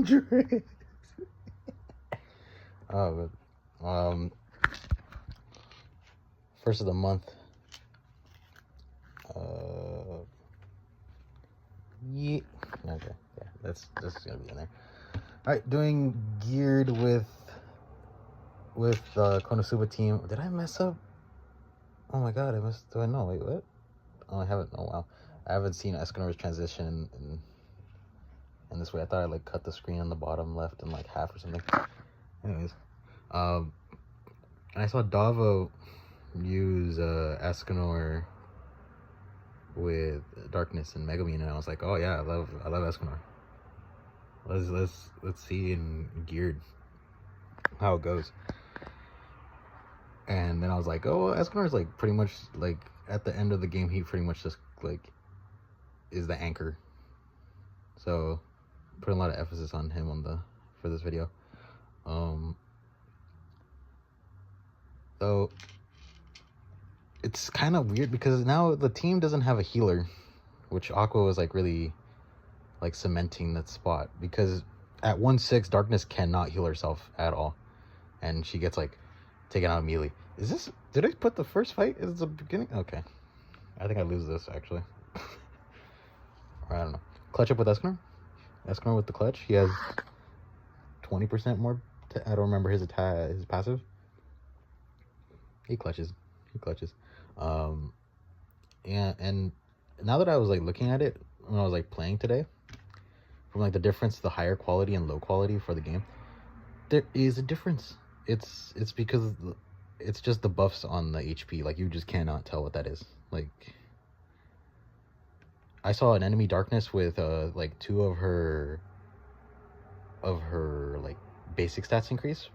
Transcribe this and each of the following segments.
dangerous. Oh, but, first of the month. Yeah. Okay. Yeah, that's gonna be in there. All right, doing geared with Konosuba team. Did I mess up? Oh my god, I messed. Do I know? Wait, what? Oh, I haven't. Oh wow, I haven't seen Escanor's transition in this way. I thought I like cut the screen on the bottom left in like half or something. Anyways, and I saw Davo use Escanor with Darkness and Megumin, and I was like, oh yeah, I love Escanor. Let's see in geared how it goes. And then I was like, oh, Escanor is like pretty much like at the end of the game, he pretty much just like is the anchor. So putting a lot of emphasis on him for this video. So it's kind of weird because now the team doesn't have a healer, which Aqua was like really like cementing that spot, because at 1/6 Darkness cannot heal herself at all, and she gets like taken out immediately. Is this, did I put the first fight as the beginning? Okay, I think I lose this actually. Or I don't know. Clutch up with Escanor. Escanor with the clutch. He has 20% more. I don't remember his passive. He clutches. Yeah, and now that I was like looking at it when I was like playing today, from like the difference, the higher quality and low quality for the game, there is a difference. It's because it's just the buffs on the HP. Like you just cannot tell what that is. Like I saw an enemy Darkness with like 2 of her like basic stats increase,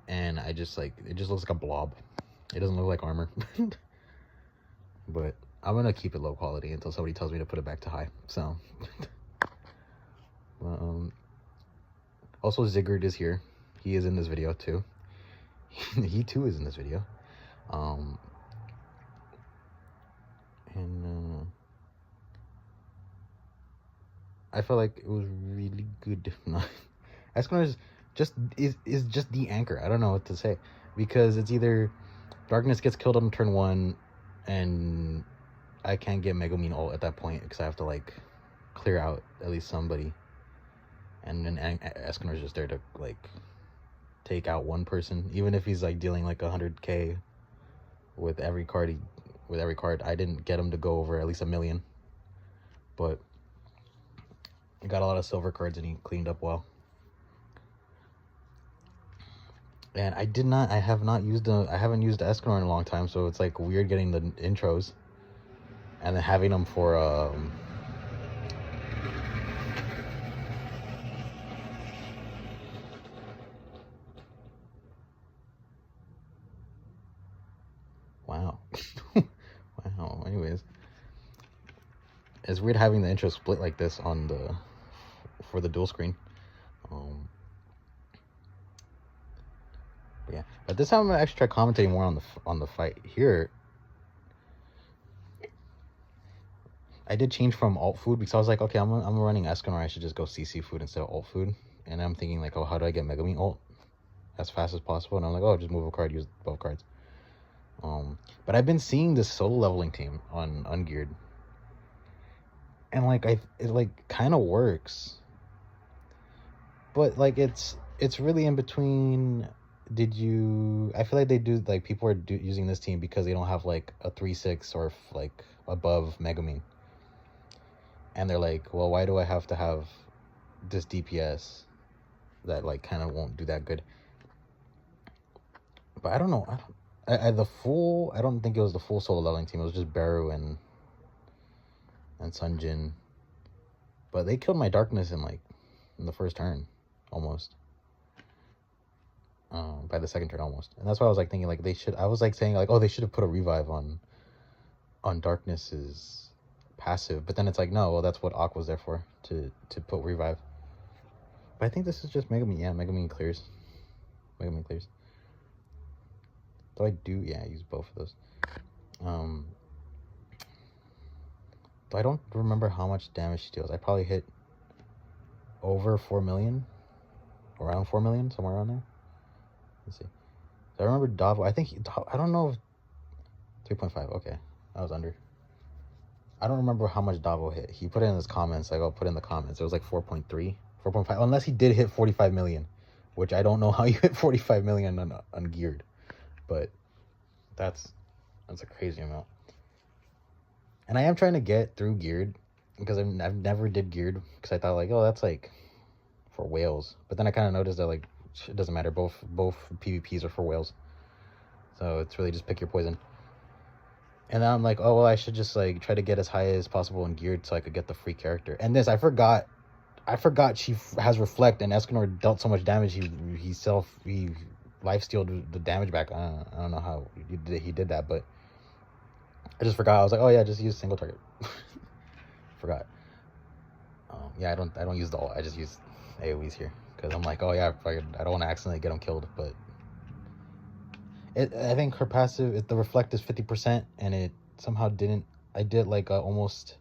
and I just like, it just looks like a blob. It doesn't look like armor. But I'm gonna keep it low quality until somebody tells me to put it back to high. So also Ziggurat is here. He is in this video too. He too is in this video. And I felt like it was really good. Escanor is just the anchor. I don't know what to say, because it's either Darkness gets killed on turn 1 and I can't get Megumin ult at that point because I have to like clear out at least somebody, and then Escanor is just there to like take out one person, even if he's like dealing like 100k with every card. I didn't get him to go over at least 1 million, but he got a lot of silver cards and he cleaned up well. And I haven't used Escanor in a long time, so it's like weird getting the intros and then having them for wow. Wow. Anyways, it's weird having the intro split like this for the dual screen. Yeah, but this time I'm gonna actually try commentating more on the fight here. I did change from alt food because I was like, okay, I'm running Escanor, I should just go CC food instead of alt food. And I'm thinking like, oh, how do I get Megumin ult as fast as possible? And I'm like, oh, just move a card, use both cards. But I've been seeing this solo leveling team on Ungeared, and like it like kind of works, but like it's really in between. I feel like they do, like people are using this team because they don't have like a 3/6 or like above Megumin, and they're like, well, why do I have to have this DPS that like kind of won't do that good? But I don't know. I don't think it was the full solo leveling team. It was just Baru and Sunjin. But they killed my Darkness in the first turn, almost. By the second turn, almost. And that's why I was like thinking like I was like saying like, oh, they should have put a revive on Darkness's passive. But then it's like, no, well, that's what Aqua's there for, to put revive. But I think this is just Megumin. Yeah, Megumin clears. Though I do, yeah, use both of those. Though I don't remember how much damage she deals. I probably hit over 4 million around 4 million, somewhere around there. Let's see. So I remember Davo. I think I don't know if 3.5. Okay, I was under. I don't remember how much Davo hit. He put it in his comments. Like, I'll put in the comments. It was like 4.3, 4.5. Unless he did hit 45 million, which I don't know how you hit 45 million on geared, but that's a crazy amount. And I am trying to get through geared because I've never did geared because I thought like, oh, that's like for whales. But then I kind of noticed that like it doesn't matter. Both PvPs are for whales, so it's really just pick your poison. And then I'm like, oh well, I should just like try to get as high as possible in geared so I could get the free character. And this I forgot she has reflect, and Escanor dealt so much damage. He lifestealed the damage back. I don't know how he did that, but I just forgot. I was like, oh yeah, just use single target. Forgot. Yeah, I don't use the ult. I just use AoEs here because I'm like, oh yeah, I don't want to accidentally get him killed. But I think her passive, the reflect is 50%, and it somehow didn't. I did like almost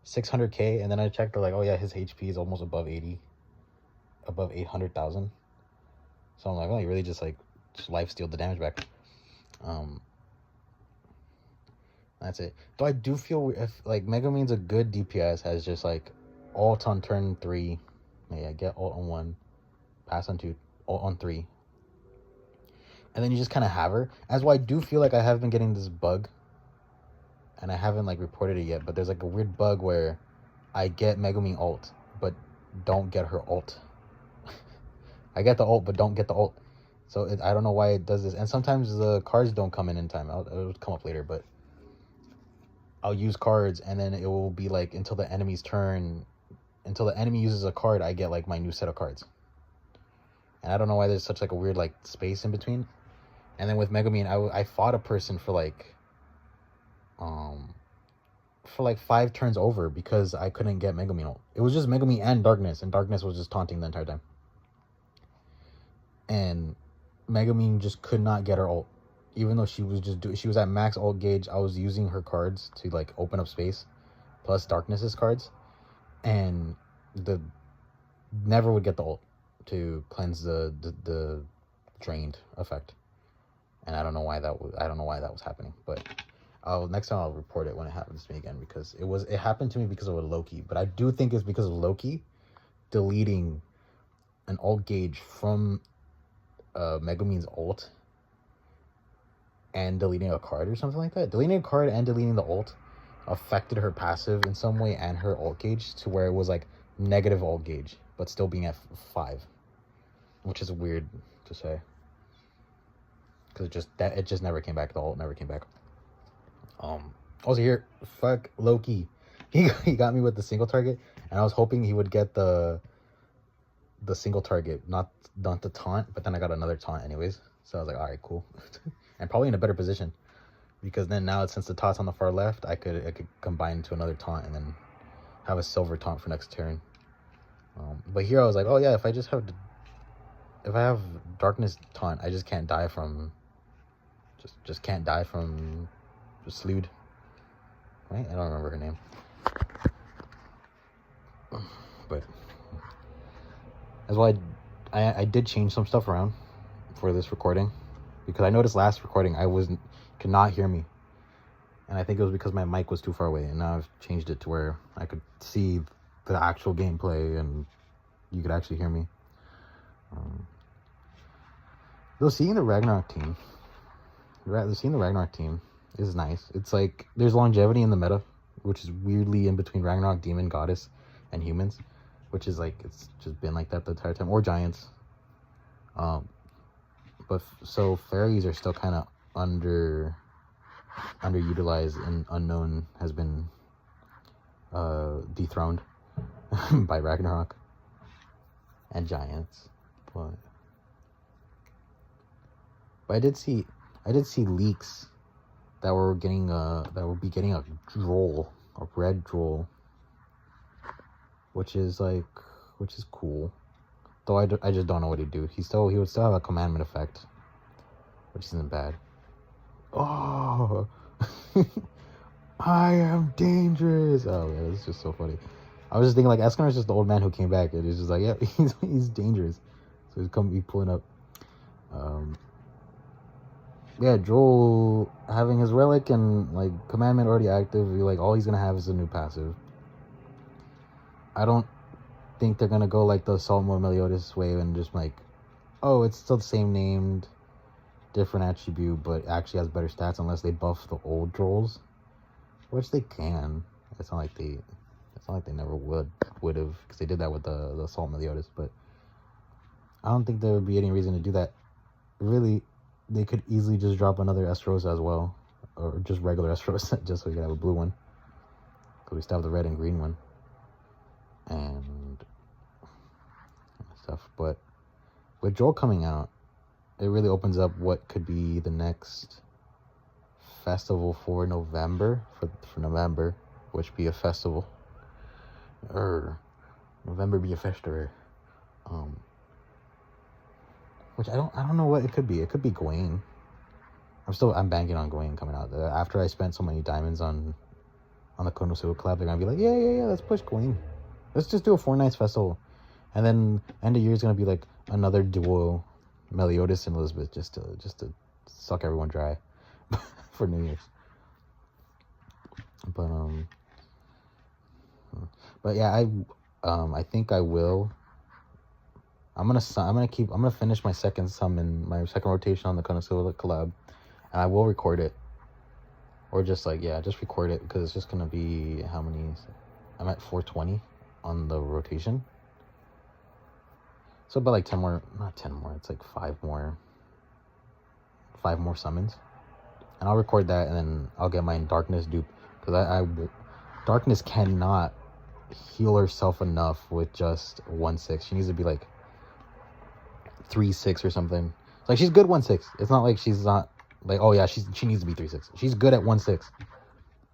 600k, and then I checked like, oh yeah, his HP is almost above 800,000. So I'm like, oh, he really just lifestealed the damage back. That's it. Though I do feel if like Megumin's a good DPS, has just like ult on turn 3, yeah, get ult on 1, pass on 2, ult on 3, and then you just kind of have her. As well, I do feel like I have been getting this bug, and I haven't like reported it yet, but there's like a weird bug where I get Megumin ult but don't get her ult. I get the ult but don't get the ult, so I don't know why it does this. And sometimes the cards don't come in time. It'll come up later, but I'll use cards and then it will be like until the enemy's turn, until the enemy uses a card, I get like my new set of cards. And I don't know why there's such like a weird like space in between. And then with Megumin, I fought a person for like 5 turns over because I couldn't get Megumin ult. It was just Megumin and Darkness was just taunting the entire time. And Megumin just could not get her ult. Even though she was at max ult gauge, I was using her cards to like open up space, plus Darkness's cards, and never would get the ult to cleanse the drained effect. And I don't know why that was happening, but next time I'll report it when it happens to me again, because it happened to me because of a Loki. But I do think it's because of Loki deleting an ult gauge from Megumin's ult and deleting a card or something like that. Deleting a card and deleting the ult affected her passive in some way and her ult gauge to where it was like negative ult gauge but still being at 5, which is weird to say because it just never came back. The ult never came back. Also here, fuck Loki. He got me with the single target, and I was hoping he would get the single target, not the taunt, but then I got another taunt anyways. So I was like, all right, cool. And probably in a better position, because then now since the taunt's on the far left, I could combine to another taunt and then have a silver taunt for next turn. But here I was like, oh yeah, if I have Darkness taunt, I just can't die from just can't die from Slood. Right? I don't remember her name. But as well, I did change some stuff around for this recording, because I noticed last recording I could not hear me, and I think it was because my mic was too far away, and now I've changed it to where I could see the actual gameplay and you could actually hear me. Though seeing the Ragnarok team is nice. It's like there's longevity in the meta, which is weirdly in between Ragnarok, Demon, Goddess, and humans, which is like it's just been like that the entire time, or giants. But so fairies are still kind of underutilized, and Unknown has been dethroned by Ragnarok and giants. But I did see leaks that will be getting a droll, a red droll, which is cool. Though I just don't know what he'd do. He would still have a commandment effect, which isn't bad. Oh, I am dangerous. Oh yeah, it's just so funny. I was just thinking like Escanor is just the old man who came back. It is just like, yeah, he's dangerous. So he's come be pulling up. Yeah, Joel having his relic and like commandment already active, like all he's gonna have is a new passive. I don't think they're gonna go like the Assault Mode Meliodas way and just like, oh, it's still the same named, different attribute, but actually has better stats unless they buff the old trolls, which they can. It's not like they never would have, because they did that with the Assault Meliodas. But I don't think there would be any reason to do that. Really, they could easily just drop another Esterosa as well, or just regular Esterosa, just so we could have a blue one. Because we still have the red and green one and stuff. But with Joel coming out, it really opens up what could be the next festival for November, for November, which be a festival. November be a festival. Which I don't know what it could be. It could be Gawain. I'm banking on Gawain coming out. After I spent so many diamonds on the Konosuba collab, they're gonna be like, yeah, let's push Gawain. Let's just do a 4 nights festival. And then end of year is gonna be like another duo, Meliodas and Elizabeth, just to suck everyone dry for New Year's. But yeah, I think I will. I'm gonna finish my second summon, my second rotation on the Konosuba collab, and I will record it. Or just record it, because it's just gonna be how many? I'm at 420 on the rotation. So about like 10 more, not 10 more, it's like 5 more summons. And I'll record that, and then I'll get my Darkness dupe, because Darkness cannot heal herself enough with just 1/6. She needs to be like 3/6 or something. Like, she's good 1/6. It's not like she's not like, oh yeah, she needs to be 3/6. She's good at 1/6,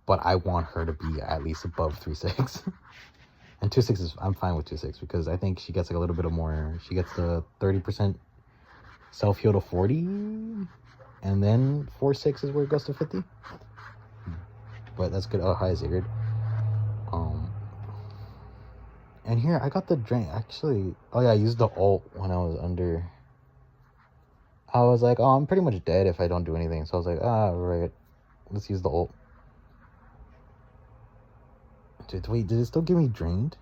but I want her to be at least above 3/6. And 2/6 is, I'm fine with 2/6, because I think she gets like a little bit of more. She gets the 30% self heal to 40, and then 4/6 is where it goes to 50. But that's good. Oh, hi Zigguard. And here I got the drain. Actually, oh yeah, I used the ult when I was under. I was like, oh, I'm pretty much dead if I don't do anything. So I was like, right, let's use the ult. Dude, wait, did it still give me drained?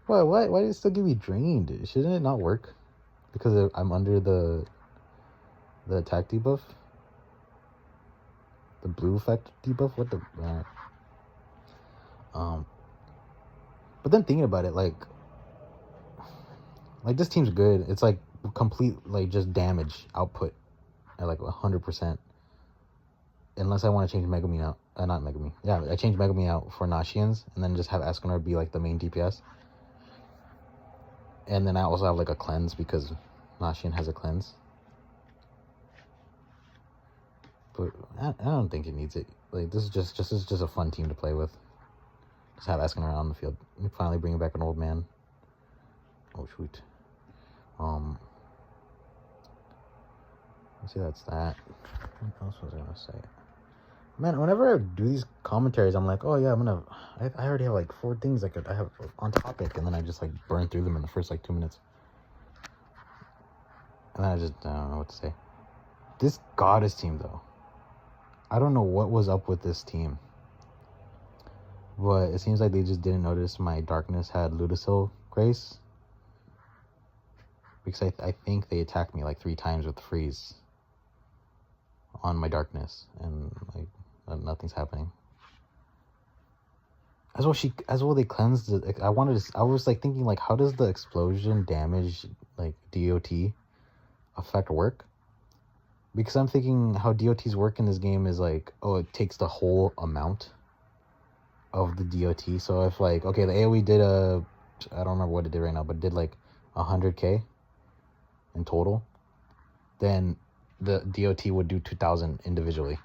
What? Why did it still give me drained? Shouldn't it not work? Because I'm under the attack debuff? The blue effect debuff? What the... But then thinking about it, like this team's good. It's like complete, like, just damage output at like 100%. Unless I want to change Megumi out. Not Megumi. Yeah, I change Megumi out for Nashians, and then just have Escanor be like the main DPS. And then I also have like a cleanse, because Nashian has a cleanse. But I don't think it needs it. Like, this is just a fun team to play with. Just have Escanor on the field. And finally bringing back an old man. Oh shoot. Let's see, that's that. What else was I gonna say? Man, whenever I do these commentaries, I'm like, oh yeah, I already have like 4 things I have on topic, and then I just like burn through them in the first like 2 minutes. And then I don't know what to say. This Goddess team though, I don't know what was up with this team, but it seems like they just didn't notice my Darkness had Ludicil Grace, because I think they attacked me like 3 times with Freeze on my Darkness, and like nothing's happening. As well they cleansed it. I was like thinking, like, how does the explosion damage, like, DOT effect work? Because I'm thinking how DOTs work in this game is like, oh, it takes the whole amount of the DOT. So if, like, okay, the AoE did I don't remember what it did right now, but it did like 100k in total, then the DOT would do 2,000 individually.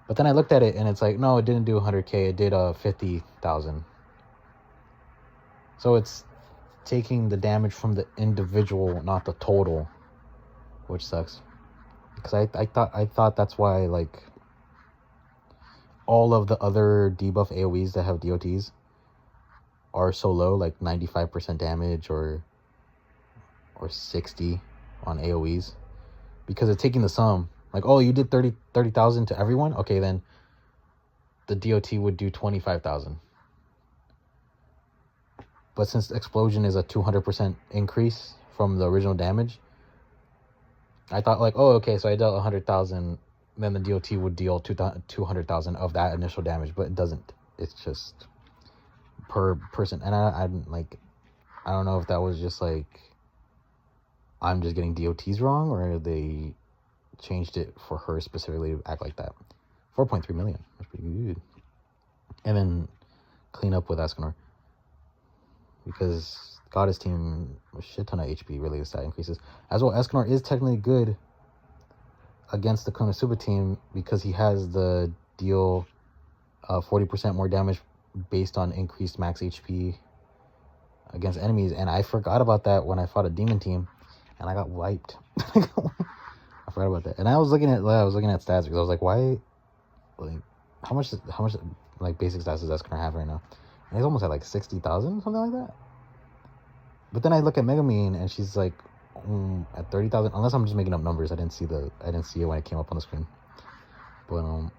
But then I looked at it, and it's like, no, it didn't do 100k, it did 50,000. So it's taking the damage from the individual, not the total, which sucks. Because I thought that's why, like, all of the other debuff AoEs that have DOTs are so low, like 95% damage or or 60 on AoEs, because it's taking the sum. Like, oh, you did 30,000 to everyone? Okay, then the DOT would do 25,000. But since explosion is a 200% increase from the original damage, I thought like, oh, okay, so I dealt 100,000, then the DOT would deal 200,000 of that initial damage, but it doesn't. It's just per person. And I don't know if that was just like, I'm just getting DOTs wrong, or they changed it for her specifically to act like that. 4.3 million. That's pretty good. And then clean up with Escanor, because Goddess team, a shit ton of HP, really stat increases. As well, Escanor is technically good against the Konosuba team because he has the deal 40% more damage based on increased max HP against enemies. And I forgot about that when I fought a demon team, and I got wiped. I forgot about that. And I was looking at stats because I was like, why, like, how much like basic stats does Escanor have right now? And he's almost at like 60,000, something like that. But then I look at Megumin and she's like at 30,000. Unless I'm just making up numbers. I didn't see it when it came up on the screen. But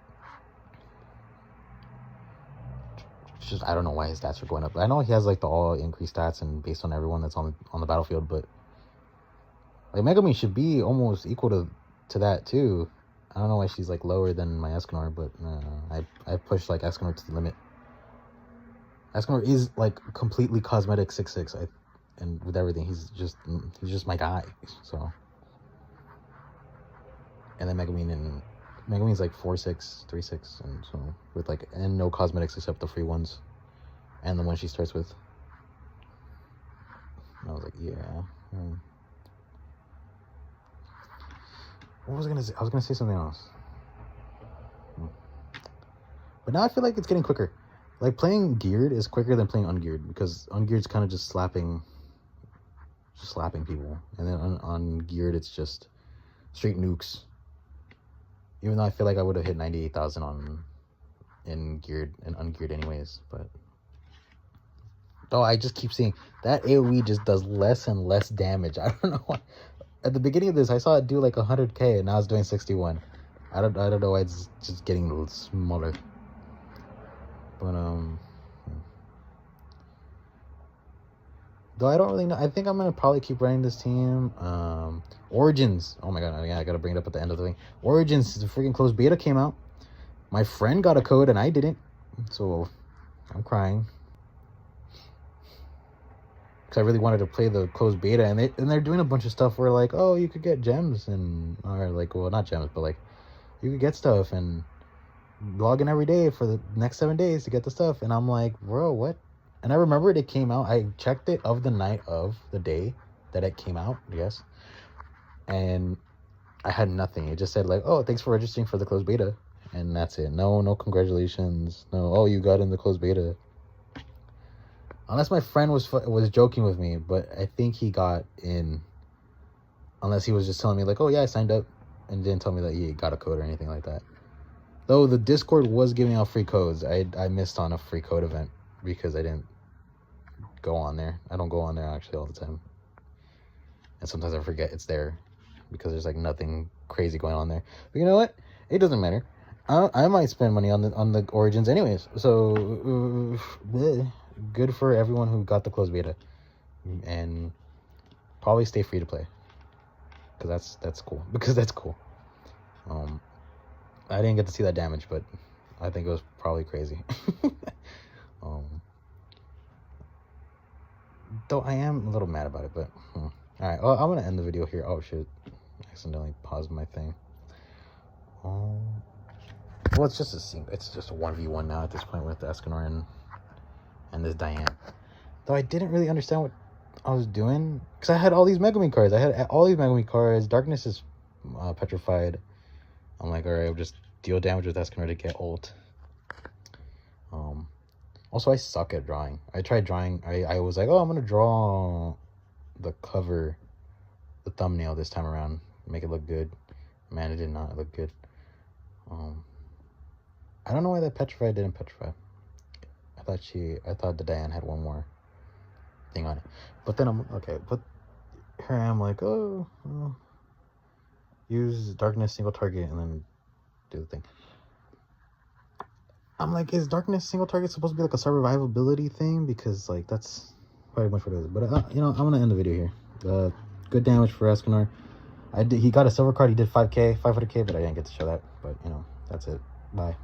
it's just, I don't know why his stats are going up. I know he has like the all increased stats and based on everyone that's on the battlefield, but like Megumin should be almost equal to that too. I don't know why she's like lower than my Escanor, but I pushed like Escanor to the limit. Escanor is like completely cosmetic 6'6", and with everything, he's just my guy. So, and then Megumin's like 4'6", 3'6", and so with like and no cosmetics except the free ones, and the one she starts with. And I was like, yeah. What was I gonna say? I was gonna say something else. But now I feel like it's getting quicker. Like, playing geared is quicker than playing ungeared, because ungeared's kind of just slapping people, and then on geared it's just straight nukes. Even though I feel like I would have hit 98,000 in geared and ungeared anyways, but I just keep seeing that AoE just does less and less damage. I don't know why. At the beginning of this, I saw it do like 100k, and now it's doing 61. I don't know why it's just getting a little smaller. But though I don't really know. I think I'm gonna probably keep running this team. Origins. Oh my god, yeah, I gotta bring it up at the end of the thing. Origins, the freaking closed beta came out. My friend got a code and I didn't, so I'm crying. Because I really wanted to play the closed beta, and they're doing a bunch of stuff where like, oh, you could get gems or like, well, not gems, but like you could get stuff and log in every day for the next 7 days to get the stuff. And I'm like, bro, what? And I remembered it came out. I checked it of the night of the day that it came out, I guess. And I had nothing. It just said like, oh, thanks for registering for the closed beta. And that's it. No congratulations. No, oh, you got in the closed beta. Unless my friend was joking with me, but I think he got in. Unless he was just telling me like, oh yeah, I signed up, and didn't tell me that he got a code or anything like that. Though the Discord was giving out free codes. I missed on a free code event because I didn't go on there. I don't go on there actually all the time. And sometimes I forget it's there because there's like nothing crazy going on there. But you know what? It doesn't matter. I might spend money on the Origins anyways. So good for everyone who got the closed beta, and probably stay free to play because that's cool. Because that's cool. I didn't get to see that damage, but I think it was probably crazy. Though I am a little mad about it, but all right. Well, I'm gonna end the video here. Oh shit! I accidentally paused my thing. Well, it's just a 1v1 now at this point with Escanor and this Diane. Though I didn't really understand what I was doing because I had all these Megumin cards. I had all these Megumin cards. Darkness is petrified. I'm like, all right, I'll just deal damage with Escanor to get ult. Also, I suck at drawing. I tried drawing. I was like, oh, I'm gonna draw the cover, the thumbnail this time around, make it look good. Man, it did not look good. I don't know why that petrified didn't petrify. I thought the Diane had one more thing on it. But then I'm okay. But here I am like, oh, well, use darkness single target and then do the thing. I'm like, is darkness single target supposed to be like a survivability thing? Because like that's probably much what it is. But you know, I'm gonna end the video here. Good damage for Escanor. He got a silver card. He did 5k, 500k, but I didn't get to show that. But you know, that's it. Bye.